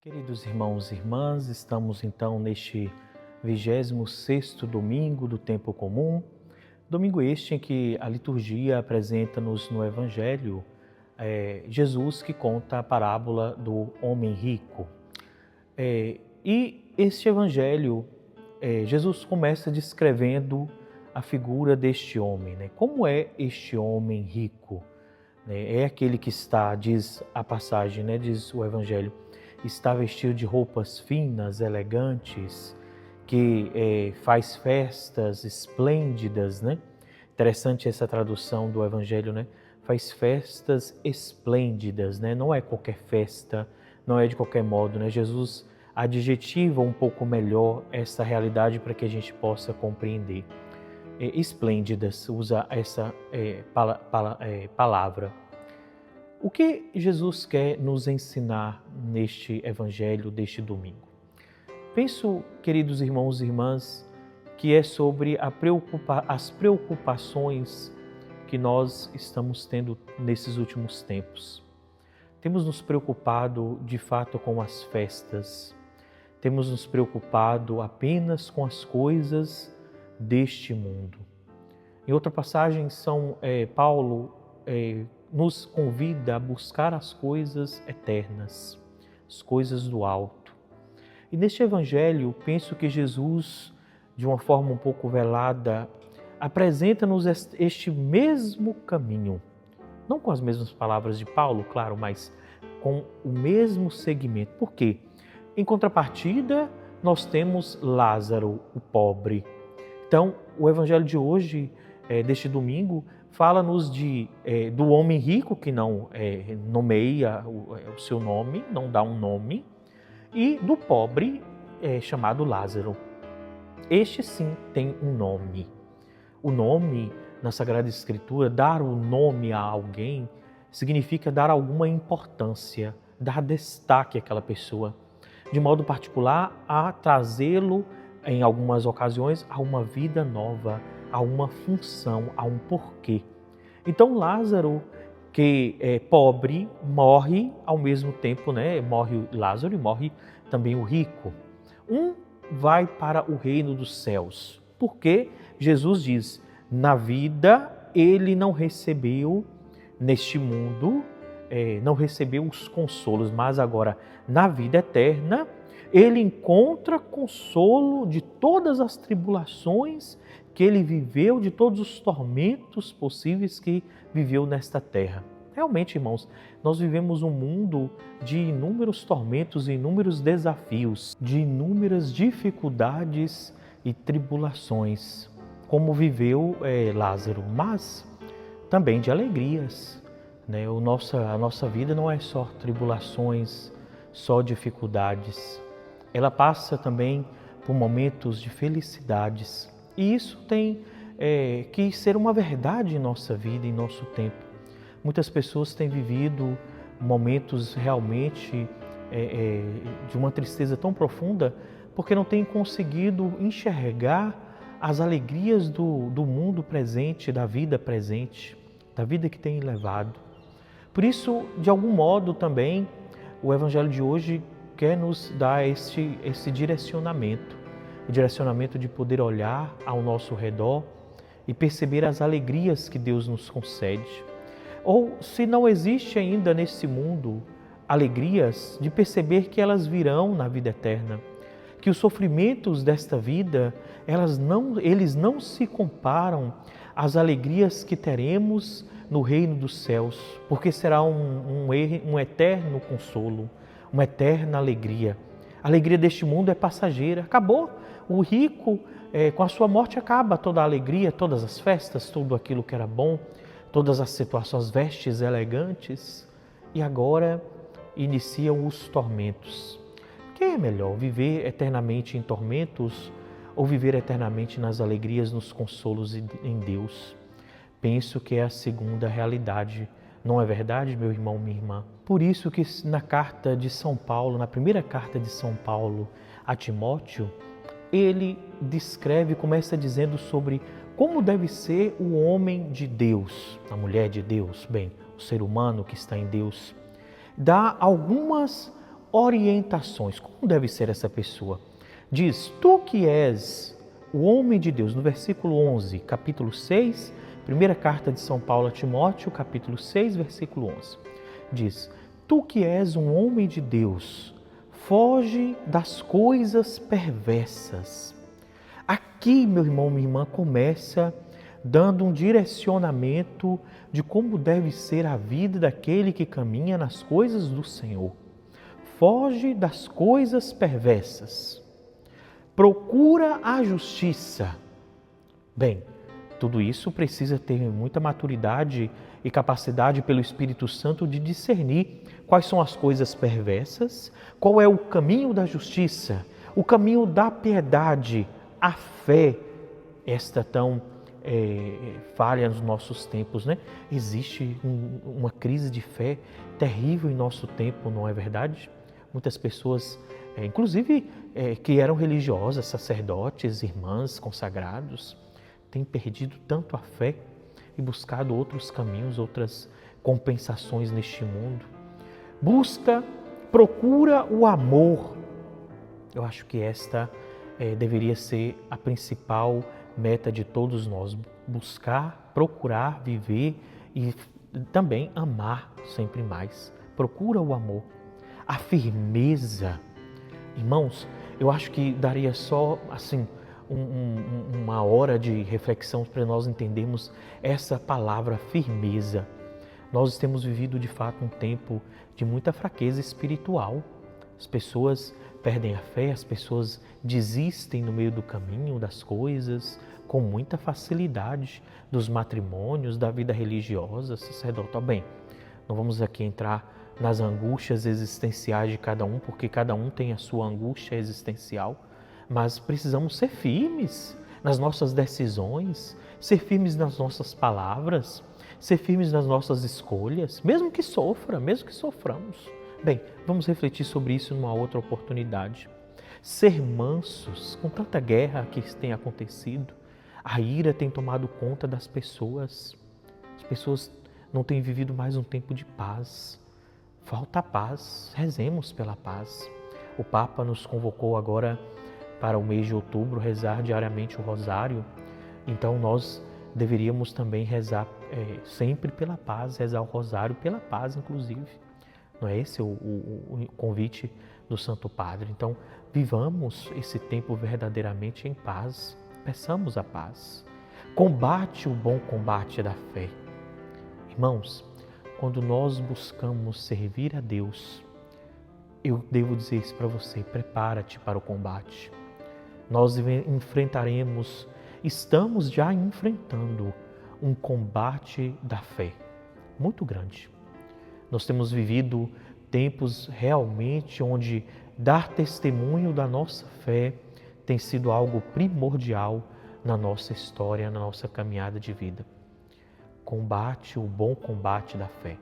Queridos irmãos e irmãs, estamos então neste 26º domingo do tempo comum, domingo este em que a liturgia apresenta-nos no Evangelho Jesus que conta a parábola do homem rico. E este Evangelho, Jesus começa descrevendo a figura deste homem, né? Como é este homem rico? É aquele que está, diz a passagem, né? Diz o Evangelho, está vestido de roupas finas, elegantes, que faz festas esplêndidas, né? Interessante essa tradução do Evangelho, né? Faz festas esplêndidas, né? Não é qualquer festa, não é de qualquer modo, né? Jesus adjetiva um pouco melhor essa realidade para que a gente possa compreender. Esplêndidas, usa essa palavra. O que Jesus quer nos ensinar neste Evangelho deste domingo? Penso, queridos irmãos e irmãs, que é sobre as preocupações que nós estamos tendo nesses últimos tempos. Temos nos preocupado de fato com as festas, temos nos preocupado apenas com as coisas deste mundo. Em outra passagem, Paulo nos convida a buscar as coisas eternas, as coisas do alto. E neste Evangelho, penso que Jesus, de uma forma um pouco velada, apresenta-nos este mesmo caminho. Não com as mesmas palavras de Paulo, claro, mas com o mesmo segmento. Por quê? Em contrapartida, nós temos Lázaro, o pobre. Então, o Evangelho de hoje, deste domingo, fala-nos do homem rico que não nomeia o seu nome, não dá um nome, e do pobre chamado Lázaro. Este sim tem um nome. O nome, na Sagrada Escritura, dar o nome a alguém significa dar alguma importância, dar destaque àquela pessoa, de modo particular a trazê-lo, em algumas ocasiões, a uma vida nova, a uma função, a um porquê. Então Lázaro, que é pobre, morre ao mesmo tempo, né? Morre Lázaro e morre também o rico. Um vai para o reino dos céus, porque Jesus diz, na vida ele não recebeu, neste mundo, não recebeu os consolos, mas agora na vida eterna, ele encontra consolo de todas as tribulações que ele viveu, de todos os tormentos possíveis que viveu nesta terra. Realmente, irmãos, nós vivemos um mundo de inúmeros tormentos, inúmeros desafios, de inúmeras dificuldades e tribulações, como viveu Lázaro, mas também de alegrias, né? A nossa vida não é só tribulações, só dificuldades. Ela passa também por momentos de felicidades. E isso tem que ser uma verdade em nossa vida, em nosso tempo. Muitas pessoas têm vivido momentos realmente de uma tristeza tão profunda porque não têm conseguido enxergar as alegrias do mundo presente, da vida presente, da vida que tem levado. Por isso, de algum modo também, o Evangelho de hoje quer nos dar esse direcionamento, o direcionamento de poder olhar ao nosso redor e perceber as alegrias que Deus nos concede. Ou, se não existe ainda nesse mundo alegrias, de perceber que elas virão na vida eterna, que os sofrimentos desta vida, eles não se comparam às alegrias que teremos no reino dos céus, porque será um eterno consolo, uma eterna alegria. A alegria deste mundo é passageira, acabou. O rico, com a sua morte, acaba toda a alegria, todas as festas, tudo aquilo que era bom, todas as situações, vestes elegantes. E agora iniciam os tormentos. Quem é melhor, viver eternamente em tormentos ou viver eternamente nas alegrias, nos consolos em Deus? Penso que é a segunda realidade. Não é verdade, meu irmão, minha irmã? Por isso que na carta de São Paulo, na primeira carta de São Paulo a Timóteo, ele começa dizendo sobre como deve ser o homem de Deus, a mulher de Deus, o ser humano que está em Deus. Dá algumas orientações. Como deve ser essa pessoa? Diz, tu que és o homem de Deus, no versículo 11, capítulo 6, primeira carta de São Paulo a Timóteo, capítulo 6, versículo 11. Diz, tu que és um homem de Deus, foge das coisas perversas. Aqui, meu irmão, minha irmã, começa dando um direcionamento de como deve ser a vida daquele que caminha nas coisas do Senhor. Foge das coisas perversas. Procura a justiça. Bem, tudo isso precisa ter muita maturidade e capacidade pelo Espírito Santo de discernir quais são as coisas perversas, qual é o caminho da justiça, o caminho da piedade, a fé, esta tão falha nos nossos tempos, né? Existe uma crise de fé terrível em nosso tempo, não é verdade? Muitas pessoas, inclusive que eram religiosas, sacerdotes, irmãs, consagrados, têm perdido tanto a fé e buscado outros caminhos, outras compensações neste mundo. Procura o amor. Eu acho que esta deveria ser a principal meta de todos nós, buscar, procurar viver e também amar sempre mais. Procura o amor, a firmeza. Irmãos, eu acho que daria só assim uma hora de reflexão para nós entendermos essa palavra firmeza. Nós temos vivido de fato um tempo de muita fraqueza espiritual. As pessoas perdem a fé, as pessoas desistem no meio do caminho das coisas com muita facilidade, dos matrimônios, da vida religiosa, sacerdotal. Bem, não vamos aqui entrar nas angústias existenciais de cada um, porque cada um tem a sua angústia existencial, mas precisamos ser firmes nas nossas decisões, ser firmes nas nossas palavras, ser firmes nas nossas escolhas, mesmo que soframos. Bem, vamos refletir sobre isso numa outra oportunidade. Ser mansos, com tanta guerra que tem acontecido, a ira tem tomado conta das pessoas. As pessoas não têm vivido mais um tempo de paz. Falta paz, rezemos pela paz. O Papa nos convocou agora para o mês de outubro rezar diariamente o rosário. Então nós deveríamos também rezar sempre pela paz, rezar o rosário pela paz, inclusive. Não é esse o convite do Santo Padre? Então, vivamos esse tempo verdadeiramente em paz, peçamos a paz. Combate o bom combate da fé. Irmãos, quando nós buscamos servir a Deus, eu devo dizer isso para você, prepara-te para o combate. Nós enfrentaremos, estamos já enfrentando um combate da fé muito grande. Nós temos vivido tempos realmente onde dar testemunho da nossa fé tem sido algo primordial na nossa história, na nossa caminhada de vida. Combate o bom combate da fé.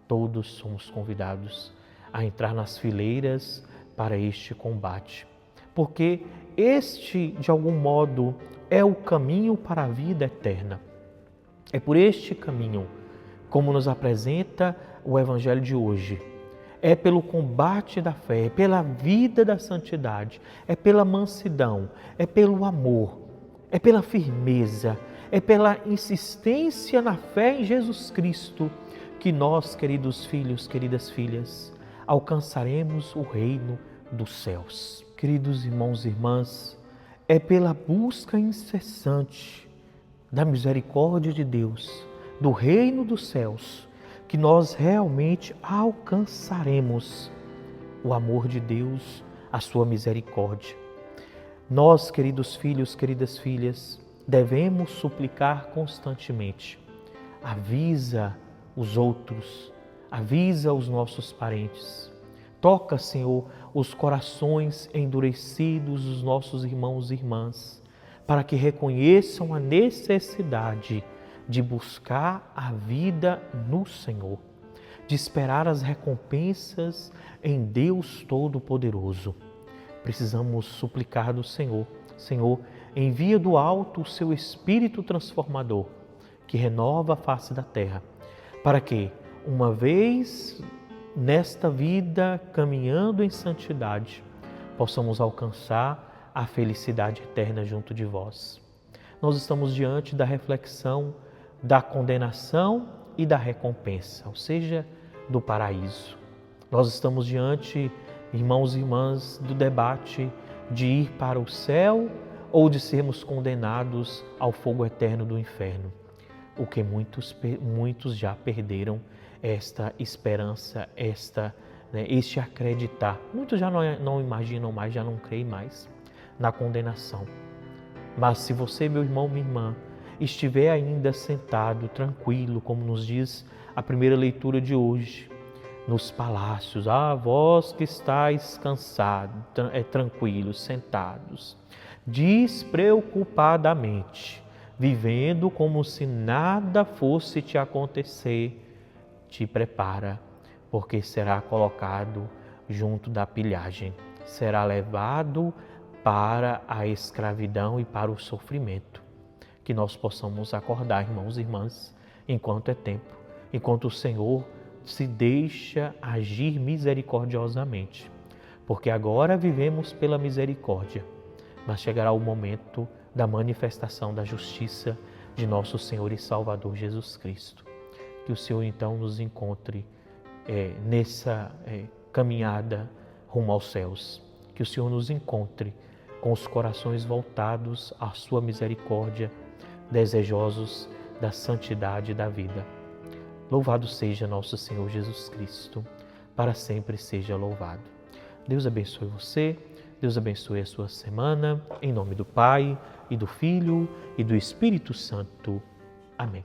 Todos somos convidados a entrar nas fileiras para este combate, porque este, de algum modo, é o caminho para a vida eterna. É por este caminho, como nos apresenta o Evangelho de hoje, é pelo combate da fé, é pela vida da santidade, é pela mansidão, é pelo amor, é pela firmeza, é pela insistência na fé em Jesus Cristo que nós, queridos filhos, queridas filhas, alcançaremos o reino dos céus. Queridos irmãos e irmãs, é pela busca incessante da misericórdia de Deus, do reino dos céus, que nós realmente alcançaremos o amor de Deus, a sua misericórdia. Nós, queridos filhos, queridas filhas, devemos suplicar constantemente. Avisa os outros, avisa os nossos parentes. Toca, Senhor, os corações endurecidos dos nossos irmãos e irmãs, para que reconheçam a necessidade de buscar a vida no Senhor, de esperar as recompensas em Deus Todo-Poderoso. Precisamos suplicar do Senhor. Senhor, envia do alto o seu Espírito transformador, que renova a face da terra, para que, uma vez nesta vida, caminhando em santidade, possamos alcançar a felicidade eterna junto de vós. Nós estamos diante da reflexão da condenação e da recompensa, ou seja, do paraíso. Nós estamos diante, irmãos e irmãs, do debate de ir para o céu ou de sermos condenados ao fogo eterno do inferno. O que muitos já perderam esta esperança, este acreditar. Muitos já não imaginam mais, já não creem mais na condenação. Mas se você, meu irmão, minha irmã, estiver ainda sentado, tranquilo, como nos diz a primeira leitura de hoje, nos palácios, vós que estáis cansados, tranquilos, sentados, despreocupadamente, vivendo como se nada fosse te acontecer, te prepara, porque será colocado junto da pilhagem, será levado para a escravidão e para o sofrimento. Que nós possamos acordar, irmãos e irmãs, enquanto é tempo, enquanto o Senhor se deixa agir misericordiosamente, porque agora vivemos pela misericórdia, mas chegará o momento da manifestação da justiça de nosso Senhor e Salvador Jesus Cristo. Que o Senhor então nos encontre nessa caminhada rumo aos céus, que o Senhor nos encontre com os corações voltados à sua misericórdia, desejosos da santidade da vida. Louvado seja nosso Senhor Jesus Cristo, para sempre seja louvado. Deus abençoe você, Deus abençoe a sua semana, em nome do Pai, e do Filho, e do Espírito Santo. Amém.